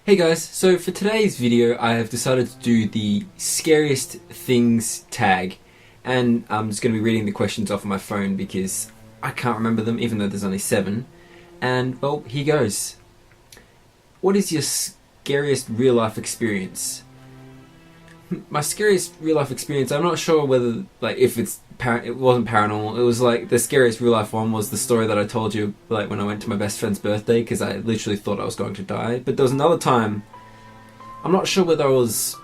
Hey guys, so for today's video I have decided to do the scariest things tag, and I'm just going to be reading the questions off of my phone because I can't remember them even though there's only 7. And well, here goes. What is your scariest real life experience? My scariest real life experience, I'm not sure whether if it wasn't paranormal. It was the scariest real life one was the story that I told you when I went to my best friend's birthday, because I literally thought I was going to die. But there was another time, I'm not sure whether I was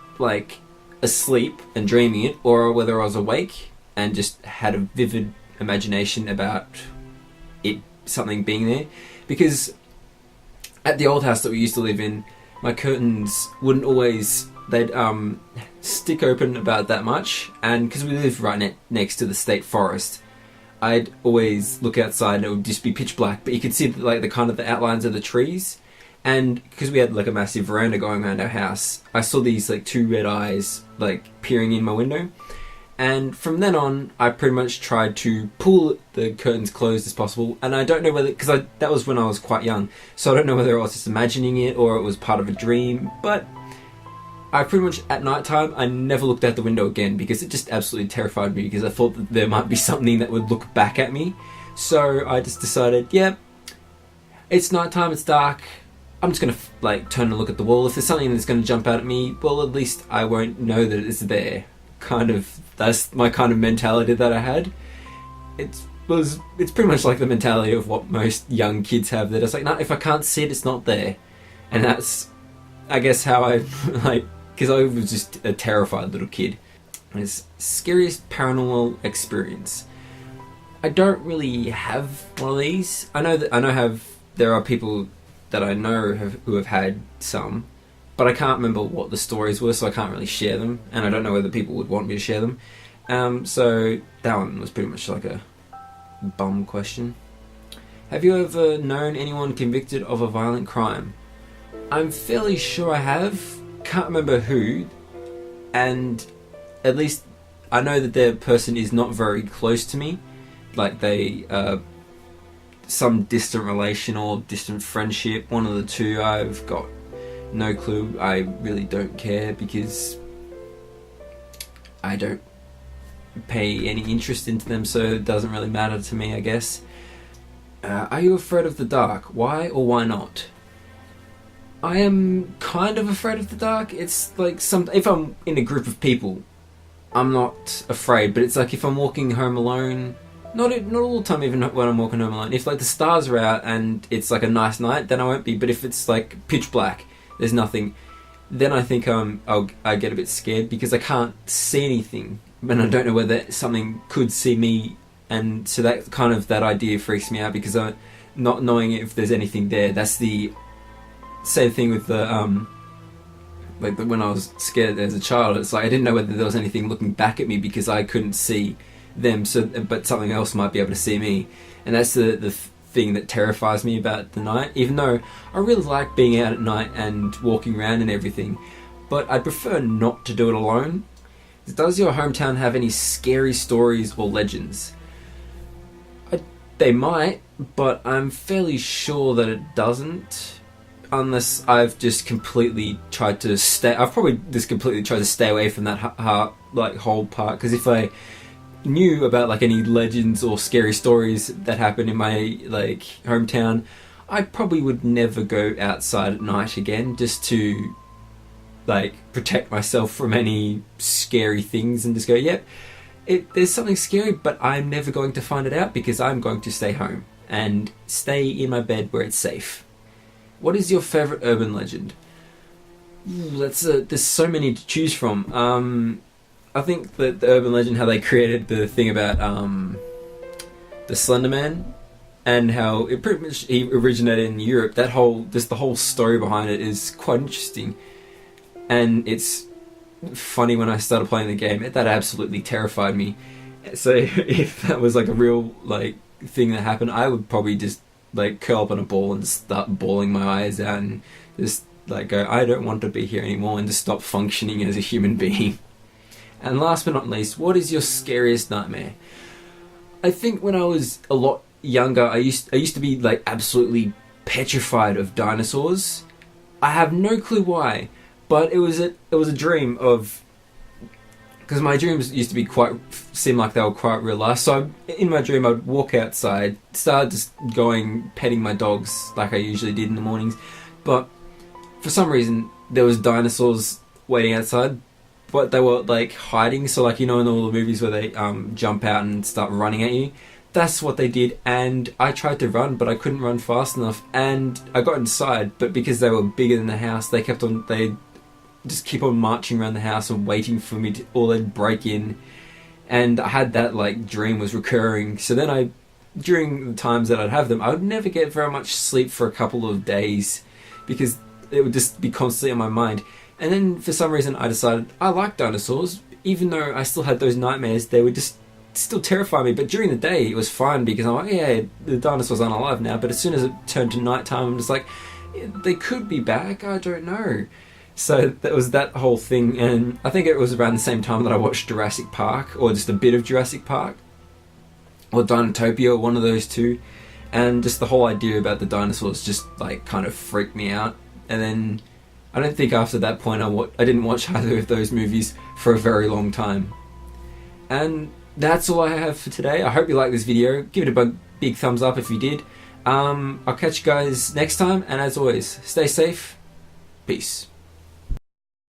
asleep and dreaming it, or whether I was awake and just had a vivid imagination about something being there. Because at the old house that we used to live in, my curtains wouldn't always, they'd stick open about that much, and because we live right next to the state forest, I'd always look outside and it would just be pitch black, but you could see the outlines of the trees. And because we had a massive veranda going around our house, I saw these 2 red eyes peering in my window. And from then on, I pretty much tried to pull the curtains closed as possible. And I don't know whether, because that was when I was quite young, so I don't know whether I was just imagining it or it was part of a dream. But I pretty much, at night time, I never looked out the window again, because it just absolutely terrified me, because I thought that there might be something that would look back at me. So I just decided, yeah, it's night time, it's dark, I'm just going to turn and look at the wall. If there's something that's going to jump out at me, well, at least I won't know that it's there. That's my kind of mentality that I had. It's pretty much like the mentality of what most young kids have, that it's no, if I can't see it, it's not there. And that's, I guess, how I because I was just a terrified little kid. It's scariest paranormal experience. I don't really have one of these. There are people that I know who have had some, but I can't remember what the stories were, so I can't really share them, and I don't know whether people would want me to share them. So that one was pretty much a bum question. Have you ever known anyone convicted of a violent crime? I'm fairly sure I have. Can't remember who, and at least I know that their person is not very close to me. They some distant relation or distant friendship, one of the two. I've got no clue. I really don't care, because I don't pay any interest into them, so it doesn't really matter to me, I guess. Are you afraid of the dark? Why or why not? I am kind of afraid of the dark. It's if I'm in a group of people, I'm not afraid, but it's if I'm walking home alone, not all the time, even when I'm walking home alone. If the stars are out and it's a nice night, then I won't be. But if it's pitch black, there's nothing, then I think I get a bit scared, because I can't see anything, and I don't know whether something could see me, and so that idea freaks me out, because I'm not knowing if there's anything there. That's the same thing with the when I was scared as a child. It's I didn't know whether there was anything looking back at me, because I couldn't see them, but something else might be able to see me, and that's the thing that terrifies me about the night. Even though I really like being out at night and walking around and everything, but I prefer not to do it alone. Does your hometown have any scary stories or legends? They might, but I'm fairly sure that it doesn't. Unless I've just completely tried to stay. I've probably just completely tried to stay away from that whole part. Because if I knew about any legends or scary stories that happen in my hometown, I probably would never go outside at night again, just to protect myself from any scary things, and just go, yep, there's something scary, but I'm never going to find it out, because I'm going to stay home and stay in my bed where it's safe. What is your favourite urban legend? There's so many to choose from. I think that the urban legend, how they created the thing about the Slender Man, and how it pretty much he originated in Europe. The whole story behind it is quite interesting, and it's funny. When I started playing the game, that absolutely terrified me. So if that was a real thing that happened, I would probably just curl up on a ball and start bawling my eyes out, and just go, I don't want to be here anymore, and just stop functioning as a human being. And last but not least, what is your scariest nightmare? I think when I was a lot younger, I used to be absolutely petrified of dinosaurs, I have no clue why, but it was a dream of, because my dreams used to be seem like they were quite real life. So in my dream, I'd walk outside, start just petting my dogs like I usually did in the mornings, but for some reason there was dinosaurs waiting outside, but they were like hiding. So like, in all the movies where they jump out and start running at you, that's what they did. And I tried to run, but I couldn't run fast enough, and I got inside, but because they were bigger than the house, they just keep on marching around the house and waiting for me to, or they'd break in. And I had that like dream was recurring. So then during the times that I'd have them, I would never get very much sleep for a couple of days because it would just be constantly on my mind. And then for some reason I decided I like dinosaurs, even though I still had those nightmares. They would just still terrify me, but during the day it was fine because I'm like, yeah, the dinosaurs aren't alive now. But as soon as it turned to nighttime, I'm just like, they could be back, I don't know. So that was that whole thing. And I think it was around the same time that I watched Jurassic Park, or just a bit of Jurassic Park, or Dinotopia, one of those two. And just the whole idea about the dinosaurs just like kind of freaked me out. And then I don't think after that point I didn't watch either of those movies for a very long time. And that's all I have for today. I hope you liked this video. Give it a big thumbs up if you did. I'll catch you guys next time, and as always, stay safe. Peace.